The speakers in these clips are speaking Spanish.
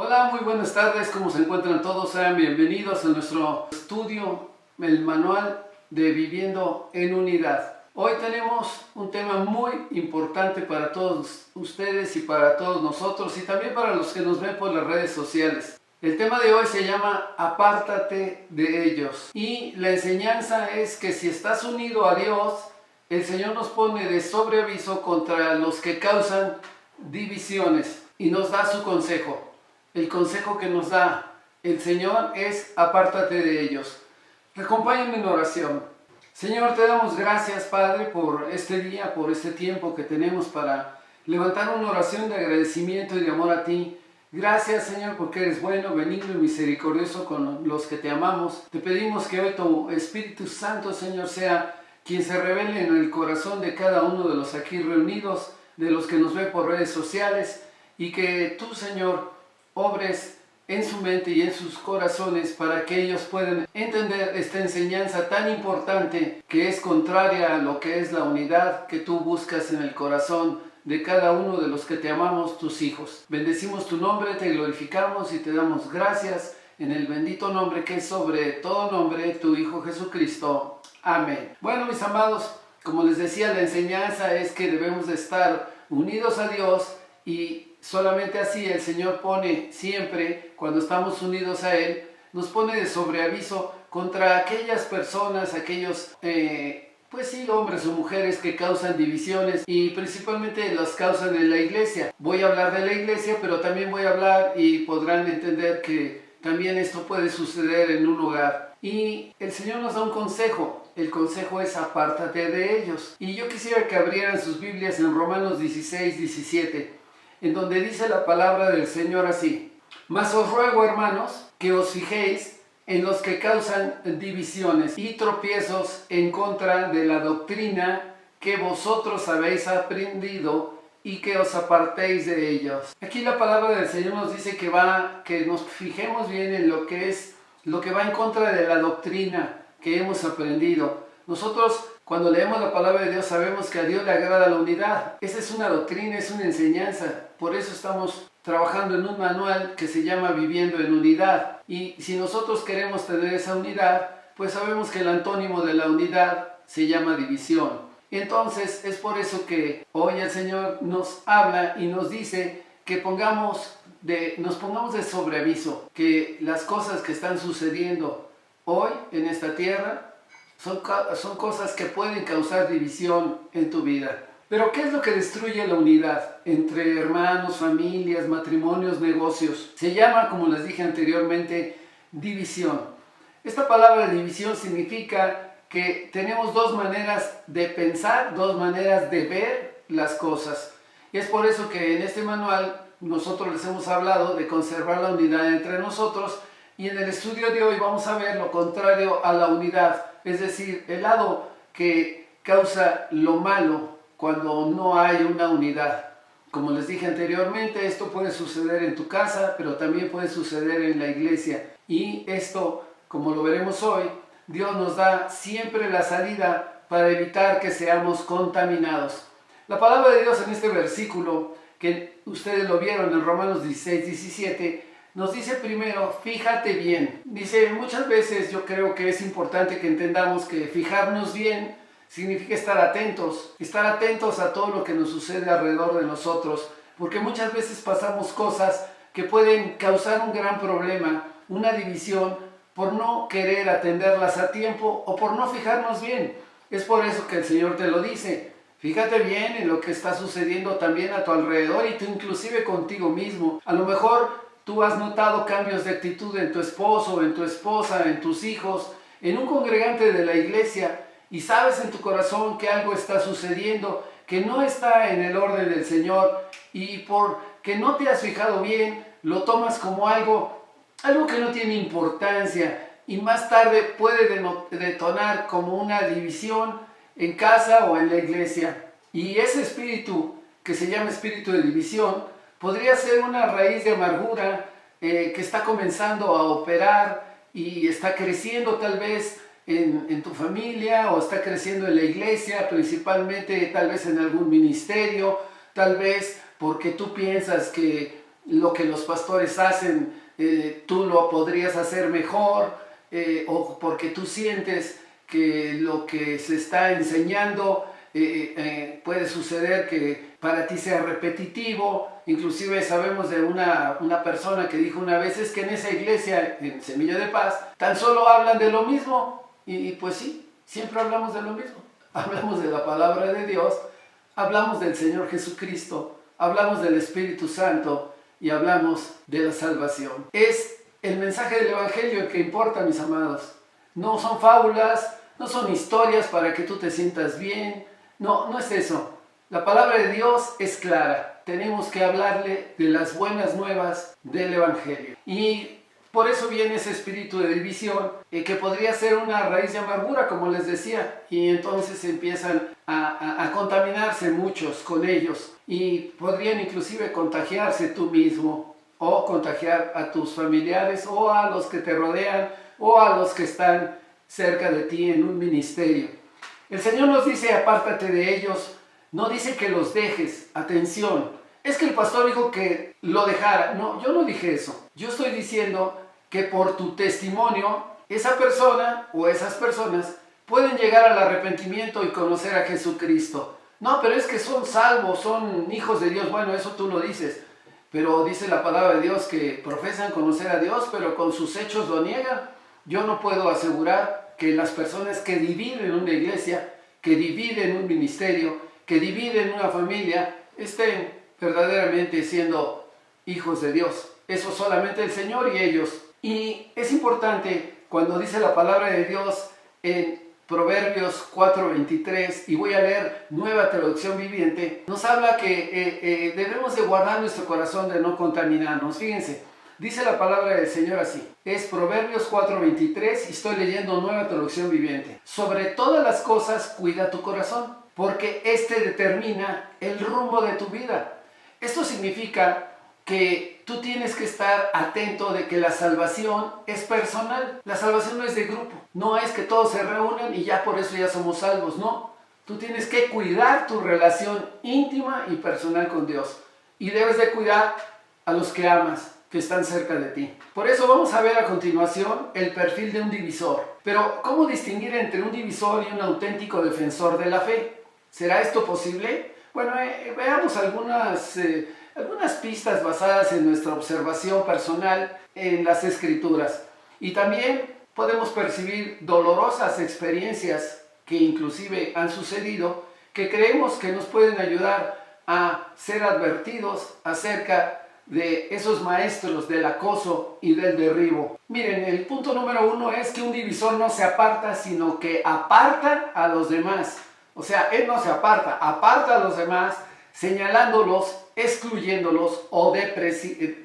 Hola, muy buenas tardes, ¿cómo se encuentran todos? Sean bienvenidos a nuestro estudio, el manual de Viviendo en Unidad. Hoy tenemos un tema muy importante para todos ustedes y para todos nosotros y también para los que nos ven por las redes sociales. El tema de hoy se llama Apártate de ellos, y la enseñanza es que si estás unido a Dios, el Señor nos pone de sobreaviso contra los que causan divisiones y nos da su consejo. El consejo que nos da el Señor es: apártate de ellos. Acompáñenme en oración. Señor, te damos gracias, Padre, por este día, por este tiempo que tenemos para levantar una oración de agradecimiento y de amor a ti. Gracias, Señor, porque eres bueno, benigno y misericordioso con los que te amamos. Te pedimos que hoy tu Espíritu Santo, Señor, sea quien se revele en el corazón de cada uno de los aquí reunidos, de los que nos ven por redes sociales, y que tú, Señor, obres en su mente y en sus corazones para que ellos puedan entender esta enseñanza tan importante que es contraria a lo que es la unidad que tú buscas en el corazón de cada uno de los que te amamos, tus hijos. Bendecimos tu nombre, te glorificamos y te damos gracias en el bendito nombre que es sobre todo nombre, tu Hijo Jesucristo. Amén. Bueno, mis amados, como les decía, la enseñanza es que debemos de estar unidos a Dios, y solamente así el Señor pone siempre, cuando estamos unidos a Él, nos pone de sobreaviso contra aquellas personas, aquellos, pues sí, hombres o mujeres que causan divisiones, y principalmente las causan en la iglesia. Voy a hablar de la iglesia, pero también voy a hablar, y podrán entender que también esto puede suceder en un hogar. Y el Señor nos da un consejo. El consejo es: apártate de ellos. Y yo quisiera que abrieran sus Biblias en Romanos 16, 17. En donde dice la palabra del Señor así: mas os ruego, hermanos, que os fijéis en los que causan divisiones y tropiezos en contra de la doctrina que vosotros habéis aprendido, y que os apartéis de ellos. Aquí la palabra del Señor nos dice que nos fijemos bien en lo que va en contra de la doctrina que hemos aprendido. Nosotros, cuando leemos la palabra de Dios, sabemos que a Dios le agrada la unidad. Esa es una doctrina, es una enseñanza. Por eso estamos trabajando en un manual que se llama Viviendo en Unidad. Y si nosotros queremos tener esa unidad, pues sabemos que el antónimo de la unidad se llama división. Entonces es por eso que hoy el Señor nos habla y nos dice que nos pongamos de sobreaviso, que las cosas que están sucediendo hoy en esta tierra son cosas que pueden causar división en tu vida. Pero ¿qué es lo que destruye la unidad entre hermanos, familias, matrimonios, negocios? Se llama, como les dije anteriormente, división. Esta palabra división significa que tenemos dos maneras de pensar, dos maneras de ver las cosas. Y es por eso que en este manual nosotros les hemos hablado de conservar la unidad entre nosotros, y en el estudio de hoy vamos a ver lo contrario a la unidad, es decir, el lado que causa lo malo cuando no hay una unidad. Como les dije anteriormente, esto puede suceder en tu casa, pero también puede suceder en la iglesia. Y esto, como lo veremos hoy, Dios nos da siempre la salida para evitar que seamos contaminados. La palabra de Dios en este versículo, que ustedes lo vieron en Romanos 16, 17, nos dice primero: fíjate bien. Dice, muchas veces yo creo que es importante que entendamos que fijarnos bien significa estar atentos a todo lo que nos sucede alrededor de nosotros, porque muchas veces pasamos cosas que pueden causar un gran problema, una división, por no querer atenderlas a tiempo o por no fijarnos bien. Es por eso que el Señor te lo dice: fíjate bien en lo que está sucediendo también a tu alrededor, y tú inclusive contigo mismo. A lo mejor tú has notado cambios de actitud en tu esposo, en tu esposa, en tus hijos, en un congregante de la iglesia, y sabes en tu corazón que algo está sucediendo, que no está en el orden del Señor, y porque no te has fijado bien, lo tomas como algo que no tiene importancia, y más tarde puede detonar como una división en casa o en la iglesia. Y ese espíritu, que se llama espíritu de división, podría ser una raíz de amargura que está comenzando a operar y está creciendo tal vez en tu familia, o está creciendo en la iglesia, principalmente tal vez en algún ministerio, tal vez porque tú piensas que lo que los pastores hacen, tú lo podrías hacer mejor, o porque tú sientes que lo que se está enseñando puede suceder que para ti sea repetitivo. Inclusive sabemos de una persona que dijo una vez, es que en esa iglesia, en Semilla de Paz, tan solo hablan de lo mismo. Y pues sí, siempre hablamos de lo mismo. Hablamos de la palabra de Dios, hablamos del Señor Jesucristo, hablamos del Espíritu Santo y hablamos de la salvación. Es el mensaje del Evangelio el que importa, mis amados. No son fábulas, no son historias para que tú te sientas bien. No es eso. La palabra de Dios es clara. Tenemos que hablarle de las buenas nuevas del Evangelio. Y por eso viene ese espíritu de división, que podría ser una raíz de amargura, como les decía. Y entonces empiezan a contaminarse muchos con ellos. Y podrían inclusive contagiarse tú mismo, o contagiar a tus familiares, o a los que te rodean, o a los que están cerca de ti en un ministerio. El Señor nos dice, apártate de ellos. No dice que los dejes. Atención. Es que el pastor dijo que lo dejara. No, yo no dije eso. Yo estoy diciendo que por tu testimonio, esa persona o esas personas pueden llegar al arrepentimiento y conocer a Jesucristo. No, pero es que son salvos, son hijos de Dios. Bueno, eso tú lo dices. Pero dice la palabra de Dios que profesan conocer a Dios, pero con sus hechos lo niegan. Yo no puedo asegurar que las personas que dividen una iglesia, que dividen un ministerio, que dividen una familia, estén verdaderamente siendo hijos de Dios. Eso solamente el Señor y ellos. Y es importante cuando dice la palabra de Dios en Proverbios 4:23, y voy a leer Nueva Traducción Viviente, nos habla que debemos de guardar nuestro corazón de no contaminarnos. Fíjense, dice la palabra del Señor así, es Proverbios 4:23 y estoy leyendo Nueva Traducción Viviente. Sobre todas las cosas cuida tu corazón, porque este determina el rumbo de tu vida. Esto significa que tú tienes que estar atento de que la salvación es personal. La salvación no es de grupo. No es que todos se reúnan y ya por eso ya somos salvos. No. Tú tienes que cuidar tu relación íntima y personal con Dios. Y debes de cuidar a los que amas, que están cerca de ti. Por eso vamos a ver a continuación el perfil de un divisor. Pero, ¿cómo distinguir entre un divisor y un auténtico defensor de la fe? ¿Será esto posible? Bueno, veamos algunas pistas basadas en nuestra observación personal en las Escrituras. Y también podemos percibir dolorosas experiencias que inclusive han sucedido, que creemos que nos pueden ayudar a ser advertidos acerca de esos maestros del acoso y del derribo. Miren, el punto número 1 es que un divisor no se aparta, sino que aparta a los demás. O sea, él no se aparta a los demás, señalándolos, excluyéndolos o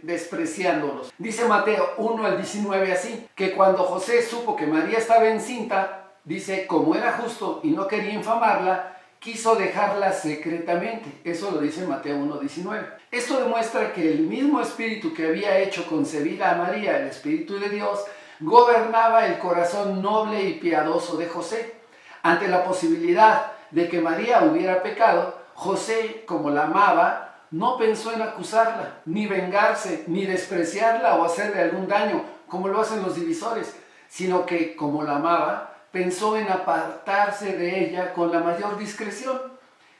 despreciándolos. Dice Mateo 1:19 así, que cuando José supo que María estaba encinta, dice, como era justo y no quería infamarla, quiso dejarla secretamente. Eso lo dice Mateo 1:19. Esto demuestra que el mismo espíritu que había hecho concebir a María, el Espíritu de Dios, gobernaba el corazón noble y piadoso de José. Ante la posibilidad de que María hubiera pecado, José, como la amaba, no pensó en acusarla, ni vengarse, ni despreciarla o hacerle algún daño, como lo hacen los divisores, sino que, como la amaba, pensó en apartarse de ella con la mayor discreción.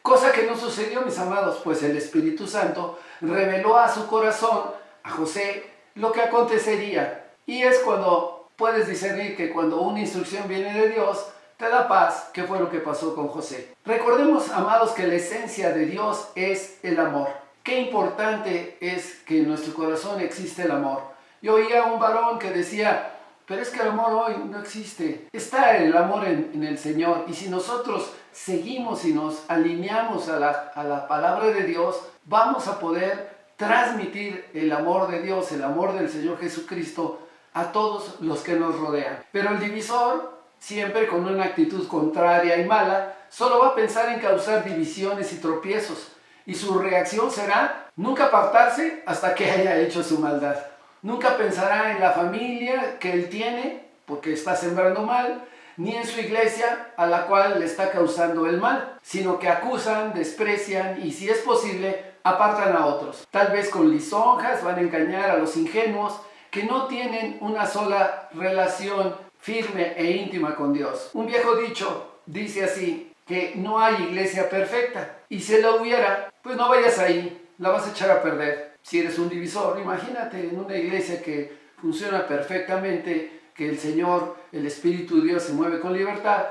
Cosa que no sucedió, mis amados, pues el Espíritu Santo reveló a su corazón, a José, lo que acontecería. Y es cuando puedes discernir que cuando una instrucción viene de Dios, te da paz. ¿Qué fue lo que pasó con José? Recordemos, amados, que la esencia de Dios es el amor. Qué importante es que en nuestro corazón existe el amor. Yo oía a un varón que decía, pero es que el amor hoy no existe. Está el amor en el Señor. Y si nosotros seguimos y nos alineamos a la palabra de Dios, vamos a poder transmitir el amor de Dios, el amor del Señor Jesucristo a todos los que nos rodean. Pero el divisor, siempre con una actitud contraria y mala, solo va a pensar en causar divisiones y tropiezos. Y su reacción será nunca apartarse hasta que haya hecho su maldad. Nunca pensará en la familia que él tiene, porque está sembrando mal, ni en su iglesia a la cual le está causando el mal, sino que acusan, desprecian y, si es posible, apartan a otros. Tal vez con lisonjas van a engañar a los ingenuos que no tienen una sola relación firme e íntima con Dios. Un viejo dicho dice así, que no hay iglesia perfecta. Y si la hubiera, pues no vayas ahí, la vas a echar a perder. Si eres un divisor, imagínate en una iglesia que funciona perfectamente, que el Señor, el Espíritu de Dios se mueve con libertad,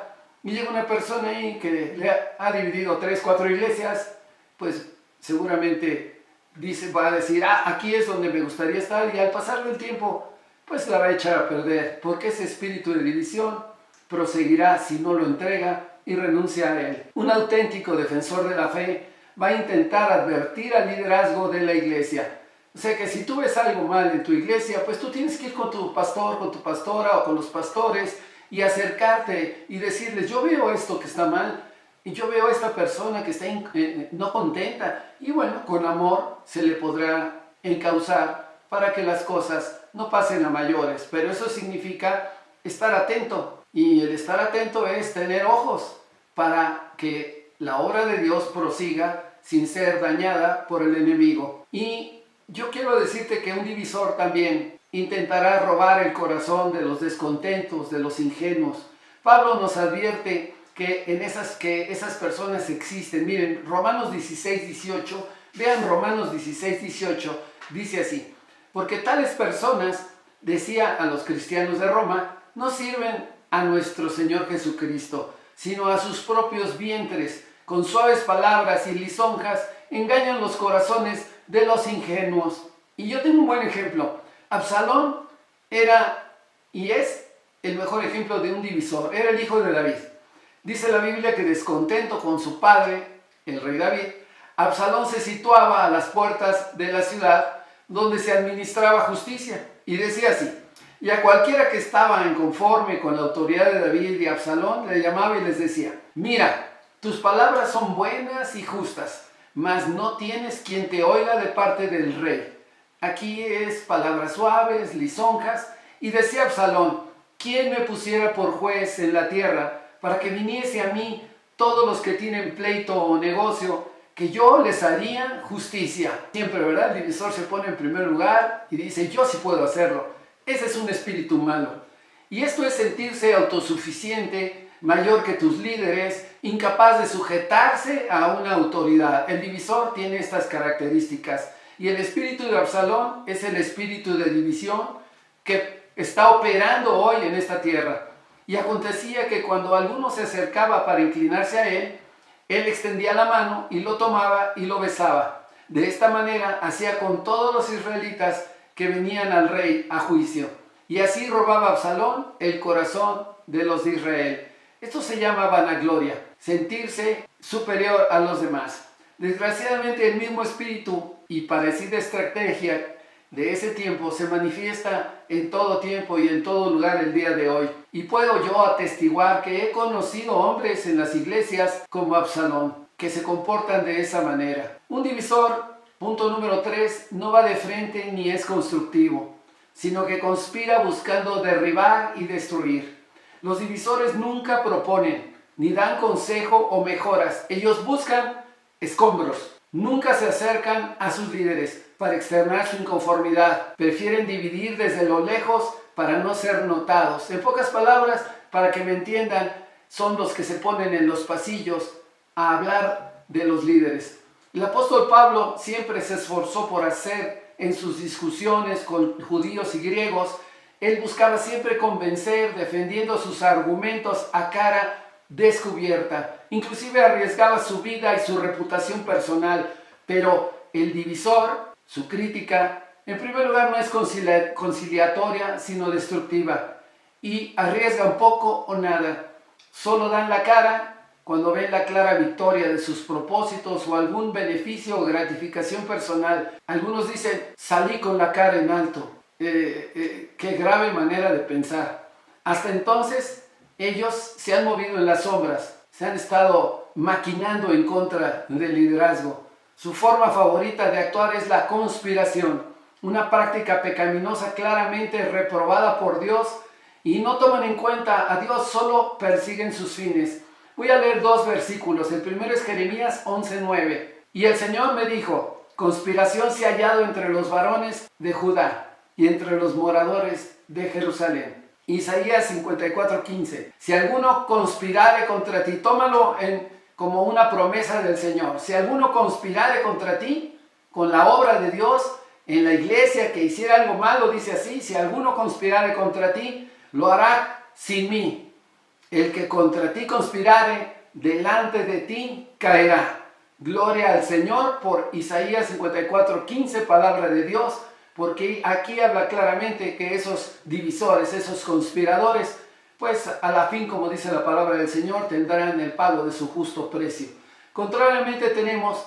y llega una persona ahí que le ha dividido 3, 4 iglesias, pues seguramente va a decir, aquí es donde me gustaría estar, y al pasar del tiempo, pues la va a echar a perder, porque ese espíritu de división proseguirá si no lo entrega y renuncia a él. Un auténtico defensor de la fe va a intentar advertir al liderazgo de la iglesia. O sea que si tú ves algo mal en tu iglesia, pues tú tienes que ir con tu pastor, con tu pastora o con los pastores y acercarte y decirles, yo veo esto que está mal y yo veo a esta persona que está no contenta. Y bueno, con amor se le podrá encauzar para que las cosas no pasen a mayores. Pero eso significa estar atento. Y el estar atento es tener ojos para que la obra de Dios prosiga sin ser dañada por el enemigo. Y yo quiero decirte que un divisor también intentará robar el corazón de los descontentos, de los ingenuos. Pablo nos advierte que esas personas existen. Miren, Romanos 16, 18, vean Romanos 16, 18, dice así, porque tales personas, decía a los cristianos de Roma, no sirven a nuestro Señor Jesucristo, sino a sus propios vientres, con suaves palabras y lisonjas, engañan los corazones de los ingenuos. Y yo tengo un buen ejemplo. Absalón era y es el mejor ejemplo de un divisor, era el hijo de David. Dice la Biblia que descontento con su padre, el rey David, Absalón se situaba a las puertas de la ciudad donde se administraba justicia y decía así, y a cualquiera que estaba inconforme con la autoridad de David y Absalón le llamaba y les decía, mira, tus palabras son buenas y justas, mas no tienes quien te oiga de parte del rey. Aquí es palabras suaves, lisonjas, y decía Absalón, ¿quién me pusiera por juez en la tierra para que viniese a mí todos los que tienen pleito o negocio, que yo les haría justicia? Siempre, ¿verdad? El divisor se pone en primer lugar y dice, yo sí puedo hacerlo. Ese es un espíritu malo. Y esto es sentirse autosuficiente, mayor que tus líderes, incapaz de sujetarse a una autoridad. El divisor tiene estas características. Y el espíritu de Absalón es el espíritu de división que está operando hoy en esta tierra. Y acontecía que cuando alguno se acercaba para inclinarse a él extendía la mano y lo tomaba y lo besaba. De esta manera hacía con todos los israelitas que venían al rey a juicio. Y así robaba Absalón el corazón de los de Israel. Esto se llama vanagloria, sentirse superior a los demás. Desgraciadamente el mismo espíritu y parecida estrategia de ese tiempo se manifiesta en todo tiempo y en todo lugar el día de hoy. Y puedo yo atestiguar que he conocido hombres en las iglesias como Absalón, que se comportan de esa manera. Un divisor, punto número 3, no va de frente ni es constructivo, sino que conspira buscando derribar y destruir. Los divisores nunca proponen, ni dan consejo o mejoras. Ellos buscan escombros. Nunca se acercan a sus líderes para externar su inconformidad. Prefieren dividir desde lo lejos para no ser notados. En pocas palabras, para que me entiendan, son los que se ponen en los pasillos a hablar de los líderes. El apóstol Pablo siempre se esforzó por hacer en sus discusiones con judíos y griegos. Él buscaba siempre convencer, defendiendo sus argumentos a cara descubierta. Inclusive arriesgaba su vida y su reputación personal. Pero el divisor, su crítica, en primer lugar no es conciliatoria, sino destructiva. Y arriesgan poco o nada. Solo dan la cara cuando ven la clara victoria de sus propósitos o algún beneficio o gratificación personal. Algunos dicen, salí con la cara en alto. Qué grave manera de pensar. Hasta entonces, ellos se han movido en las sombras, se han estado maquinando en contra del liderazgo. Su forma favorita de actuar es la conspiración, una práctica pecaminosa claramente reprobada por Dios, y no toman en cuenta a Dios, solo persiguen sus fines. Voy a leer 2 versículos. El primero es Jeremías 11:9. Y el Señor me dijo, conspiración se ha hallado entre los varones de Judá y entre los moradores de Jerusalén. Isaías 54:15. Si alguno conspirare contra ti, tómalo como una promesa del Señor. Si alguno conspirare contra ti, con la obra de Dios, en la iglesia, que hiciera algo malo, dice así: si alguno conspirare contra ti, lo hará sin mí. El que contra ti conspirare, delante de ti caerá. Gloria al Señor por Isaías 54:15, palabra de Dios, porque aquí habla claramente que esos divisores, esos conspiradores, pues a la fin, como dice la palabra del Señor, tendrán el pago de su justo precio. Contrariamente tenemos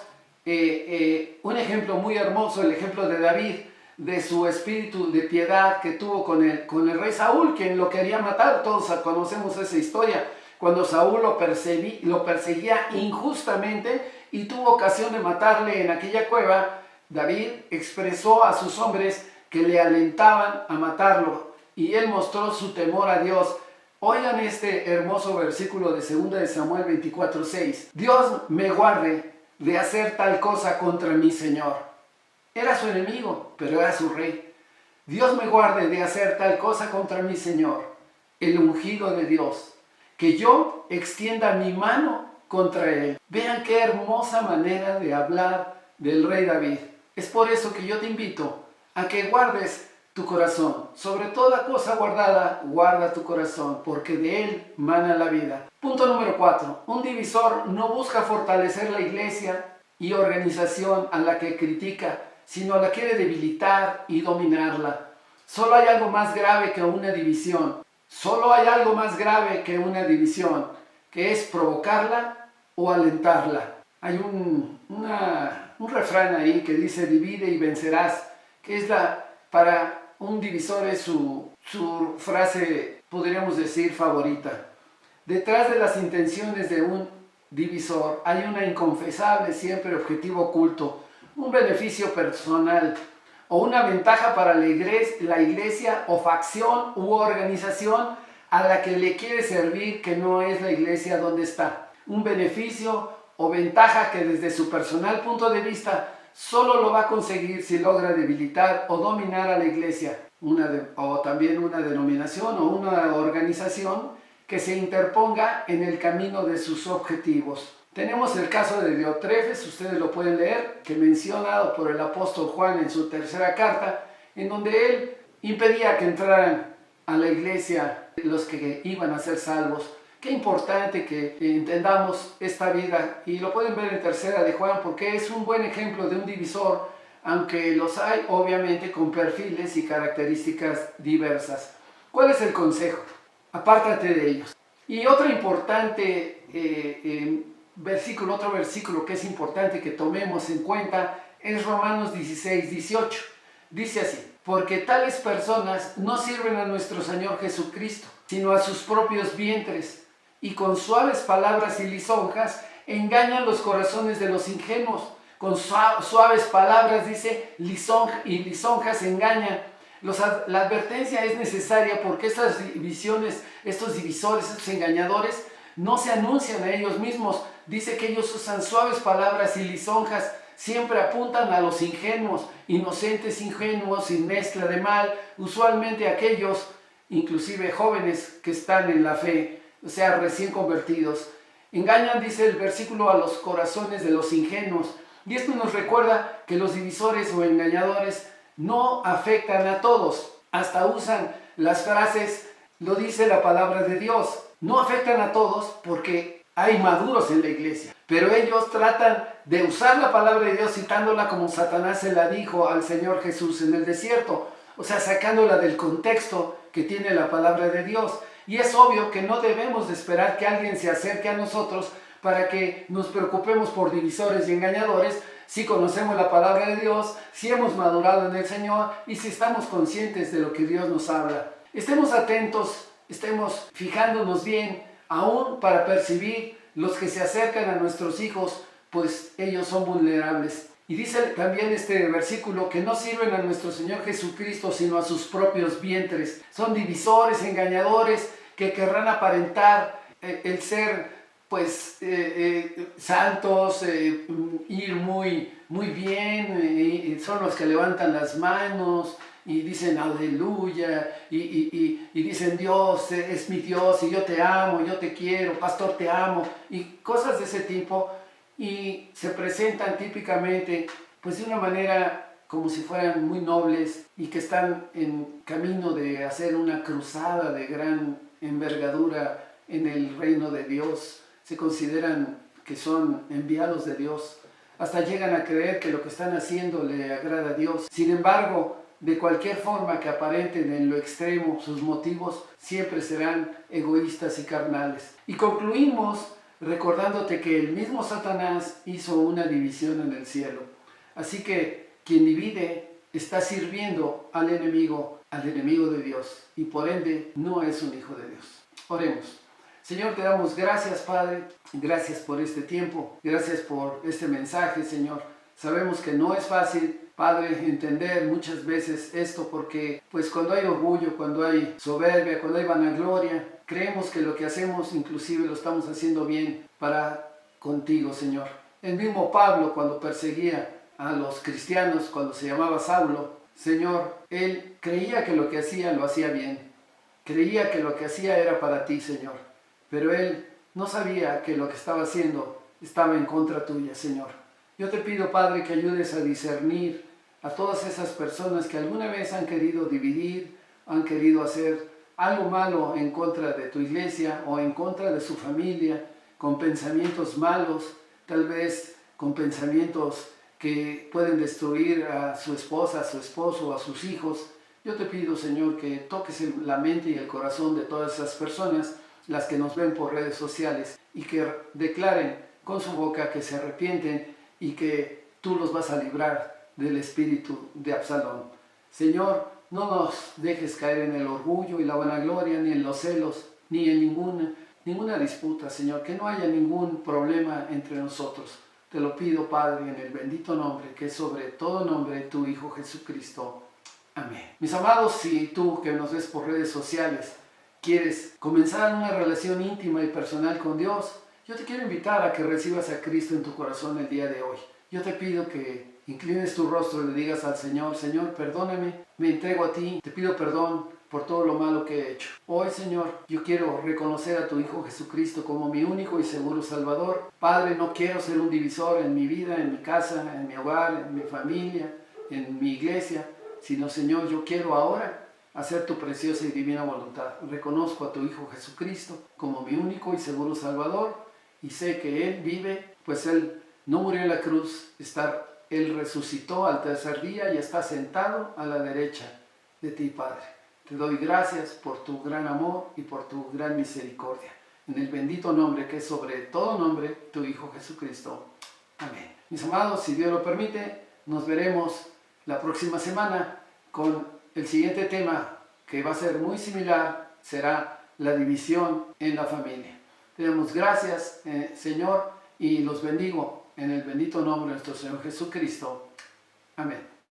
un ejemplo muy hermoso, el ejemplo de David, de su espíritu de piedad que tuvo con el rey Saúl, quien lo quería matar. Todos conocemos esa historia, cuando Saúl lo perseguía injustamente y tuvo ocasión de matarle en aquella cueva. David expresó a sus hombres que le alentaban a matarlo y él mostró su temor a Dios. Oigan este hermoso versículo de 2 de Samuel 24:6. Dios me guarde de hacer tal cosa contra mi Señor. Era su enemigo, pero era su rey. Dios me guarde de hacer tal cosa contra mi Señor, el ungido de Dios, que yo extienda mi mano contra él. Vean qué hermosa manera de hablar del rey David. Es por eso que yo te invito a que guardes tu corazón. Sobre toda cosa guardada, guarda tu corazón, porque de él mana la vida. Punto número 4. Un divisor no busca fortalecer la iglesia y organización a la que critica, sino la quiere debilitar y dominarla. Solo hay algo más grave que una división. Solo hay algo más grave que una división, que es provocarla o alentarla. Hay un refrán ahí que dice: divide y vencerás, que es para un divisor es su frase, podríamos decir, favorita. Detrás de las intenciones de un divisor hay una inconfesable siempre objetivo oculto, un beneficio personal o una ventaja para la iglesia o facción u organización a la que le quiere servir, que no es la iglesia donde está. Un beneficio o ventaja que desde su personal punto de vista solo lo va a conseguir si logra debilitar o dominar a la iglesia, o también una denominación o una organización que se interponga en el camino de sus objetivos. Tenemos el caso de Diotrefes, ustedes lo pueden leer, que mencionado por el apóstol Juan en su tercera carta, en donde él impedía que entraran a la iglesia los que iban a ser salvos. Qué importante que entendamos esta vida, y lo pueden ver en tercera de Juan, porque es un buen ejemplo de un divisor, aunque los hay obviamente con perfiles y características diversas. ¿Cuál es el consejo? Apártate de ellos. Y otro importante otro versículo que es importante que tomemos en cuenta es Romanos 16:18. Dice así: porque tales personas no sirven a nuestro Señor Jesucristo, sino a sus propios vientres, y con suaves palabras y lisonjas engañan los corazones de los ingenuos. Con suaves palabras, dice, lisonjas engañan. La advertencia es necesaria porque estas divisiones, estos divisores, estos engañadores, no se anuncian a ellos mismos. Dice que ellos usan suaves palabras y lisonjas, siempre apuntan a los ingenuos, inocentes ingenuos, sin mezcla de mal, usualmente aquellos, inclusive jóvenes que están en la fe, o sea, recién convertidos. Engañan, dice el versículo, a los corazones de los ingenuos. Y esto nos recuerda que los divisores o engañadores no afectan a todos. Hasta usan las frases, lo dice la palabra de Dios, no afectan a todos porque hay maduros en la iglesia. Pero ellos tratan de usar la palabra de Dios citándola como Satanás se la dijo al Señor Jesús en el desierto. O sea, sacándola del contexto que tiene la palabra de Dios. Y es obvio que no debemos de esperar que alguien se acerque a nosotros para que nos preocupemos por divisores y engañadores, si conocemos la palabra de Dios, si hemos madurado en el Señor y si estamos conscientes de lo que Dios nos habla. Estemos atentos, estemos fijándonos bien, aún para percibir los que se acercan a nuestros hijos, pues ellos son vulnerables. Y dice también este versículo que no sirven a nuestro Señor Jesucristo, sino a sus propios vientres. Son divisores, engañadores, que querrán aparentar el ser pues santos, ir muy bien, son los que levantan las manos y dicen aleluya y dicen Dios es mi Dios y yo te amo, yo te quiero, pastor te amo y cosas de ese tipo, y se presentan típicamente pues de una manera como si fueran muy nobles y que están en camino de hacer una cruzada de gran envergadura en el reino de Dios. Se consideran que son enviados de Dios. Hasta llegan a creer que lo que están haciendo le agrada a Dios. Sin embargo, de cualquier forma que aparenten en lo extremo, sus motivos siempre serán egoístas y carnales. Y concluimos recordándote que el mismo Satanás hizo una división en el cielo. Así que quien divide está sirviendo al enemigo de Dios, y por ende no es un hijo de Dios. Oremos. Señor, te damos gracias, Padre, gracias por este tiempo, gracias por este mensaje, Señor. Sabemos que no es fácil, Padre, entender muchas veces esto, porque pues cuando hay orgullo, cuando hay soberbia, cuando hay vanagloria, creemos que lo que hacemos inclusive lo estamos haciendo bien para contigo, Señor. El mismo Pablo, cuando perseguía a los cristianos, cuando se llamaba Saulo, Señor, él creía que lo que hacía lo hacía bien, creía que lo que hacía era para ti, Señor, pero él no sabía que lo que estaba haciendo estaba en contra tuya, Señor. Yo te pido, Padre, que ayudes a discernir a todas esas personas que alguna vez han querido dividir, han querido hacer algo malo en contra de tu iglesia o en contra de su familia, con pensamientos malos, tal vez con pensamientos que pueden destruir a su esposa, a su esposo, a sus hijos. Yo te pido, Señor, que toques la mente y el corazón de todas esas personas, las que nos ven por redes sociales, y que declaren con su boca que se arrepienten y que tú los vas a librar del espíritu de Absalón. Señor, no nos dejes caer en el orgullo y la vanagloria, ni en los celos, ni en ninguna disputa, Señor, que no haya ningún problema entre nosotros. Te lo pido, Padre, en el bendito nombre, que es sobre todo nombre, tu Hijo Jesucristo. Amén. Mis amados, si tú que nos ves por redes sociales quieres comenzar una relación íntima y personal con Dios, yo te quiero invitar a que recibas a Cristo en tu corazón el día de hoy. Yo te pido que inclines tu rostro y le digas al Señor: Señor, perdóname, me entrego a ti, te pido perdón por todo lo malo que he hecho. Hoy, Señor, yo quiero reconocer a tu Hijo Jesucristo como mi único y seguro Salvador. Padre, no quiero ser un divisor en mi vida, en mi casa, en mi hogar, en mi familia, en mi iglesia, sino, Señor, yo quiero ahora hacer tu preciosa y divina voluntad. Reconozco a tu Hijo Jesucristo como mi único y seguro Salvador, y sé que Él vive, pues Él no murió en la cruz, Él resucitó al tercer día y está sentado a la derecha de ti, Padre. Te doy gracias por tu gran amor y por tu gran misericordia. En el bendito nombre que es sobre todo nombre, tu Hijo Jesucristo. Amén. Mis amados, si Dios lo permite, nos veremos la próxima semana con el siguiente tema, que va a ser muy similar, será la división en la familia. Te damos gracias, Señor, y los bendigo en el bendito nombre de nuestro Señor Jesucristo. Amén.